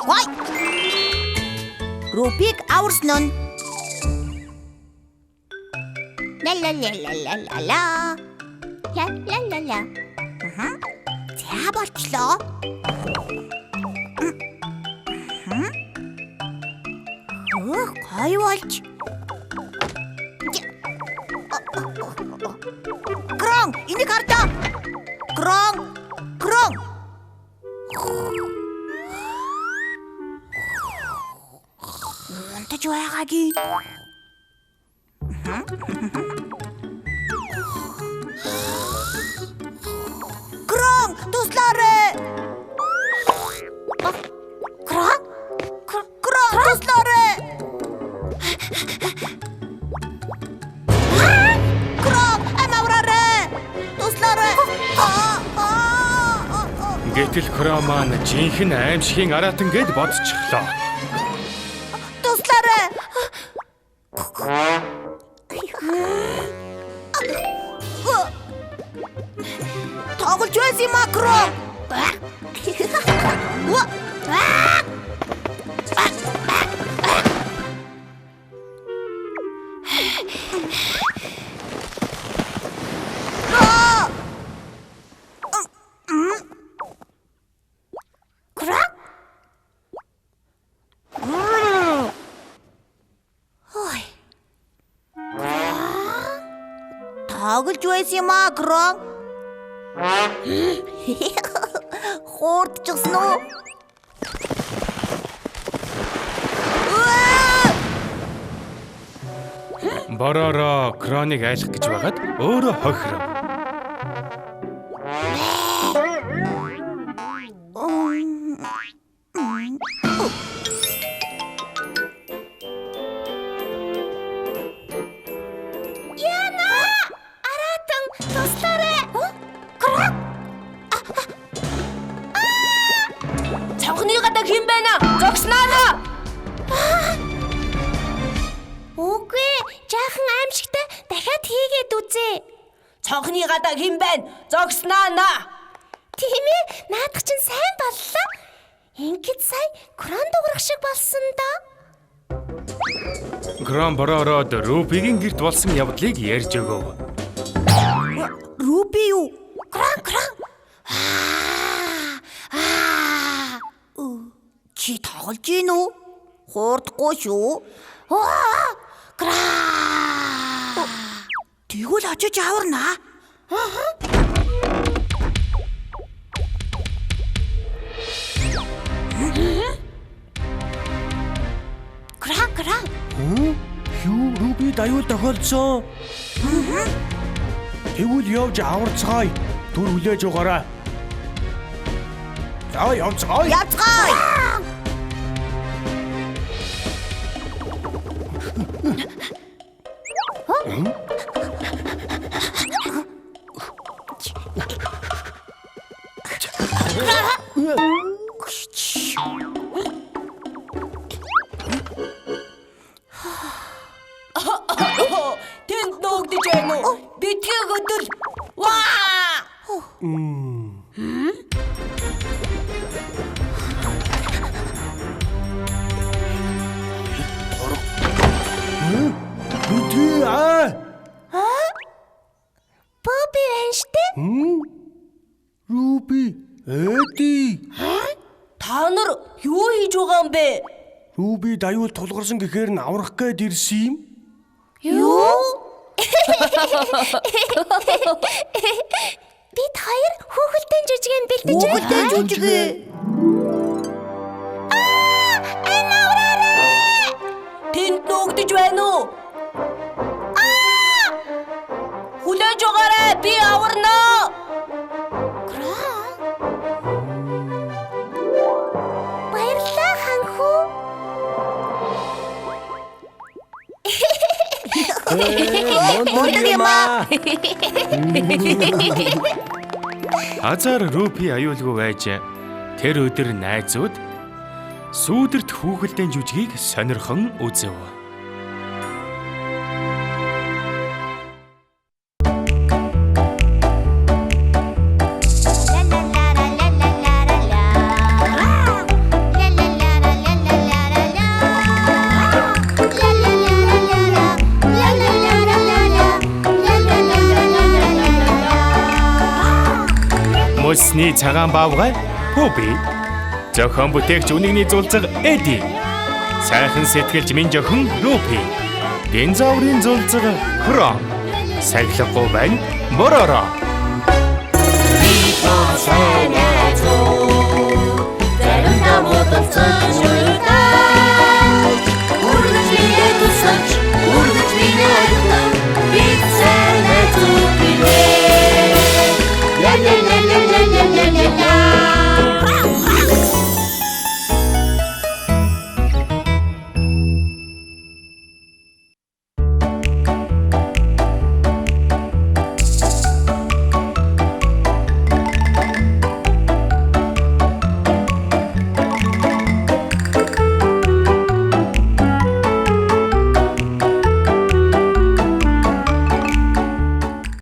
Вай! Рупиг аварсан нь. Ла. Ла. За болчлоо. Гой болж. Крон, энийг хардаа. Крон. Унтаж байгаагийн. Крон, туслаарай. Крон, туслаарай. Крон, амаарай. Туслаарай. Гэтэл Крон маань жинхэнэ аимшигын аратан гэд бодчихлоо. Туслаарай. Тоглож байсан юм аа, Крон. Тоглож байсан юм аа, Крон. Хуурдчихсан уу? Бороо Кроныг айлах гэж байгаад өөрөө хохиров. Цонхны гадаа хэн байна? Зогсноо. Үгүй, жаахан аимшигтай дахиад хийгээд үзье. Цонхны гадаа хэн байна? Зогсноо. Тийм ээ, наадах чинь сайн боллоо. Ингээд сая крон дуурах шиг болсон доо. Крон бороод Рупигийн гэрт болсон явдлыг ярьж өгөв. Рупи юу? Крон. Чи тоглож гин үү? Хуурдахгүй шүү. Тэгвэл очиж аварна. Кран. Юу Руби даюул тохиолдсон. Тэгвэл явж аварцгаая. Түр хүлээж өгөөрэй. За явцгаая. Яцгаая. Тэнд нөөгдөж байна уу? Битгий өдөр. Бобби байна штэ? Руби, Эди. Та нар юу хийж байгаа юм бэ? Руби даюул тулгарсан гэхээр нь аврах гээд ирсэн юм. Юу? Бид хоёр хүүхэлдэйн жүжигэн бэлдэж байна. Хүүхэлдэйн жүжигэ. Тэнд нөөгдөж байна уу? Хүлээж өгөөрэй, би аварна. Баярлалаа ханхүү. Мундаг юм аа. Азар Рупи аюулгүй байж тэр өдөр найзууд сүүдэрт хүүхэлдэйн жүжигийг сонирхон үзэв. Мөсний цагаан баавгай Пуби. Зохион бүтээгч үнэгний зулцэг Эди. Сайхан сэтгэлж минь жохин Рупи. Динзаврын зулцэг Кром. Сахилахгүй байна Мороро. Заримдаа муудалцаж уйлаа. Үргэлж минь тусаж, үргэлж минь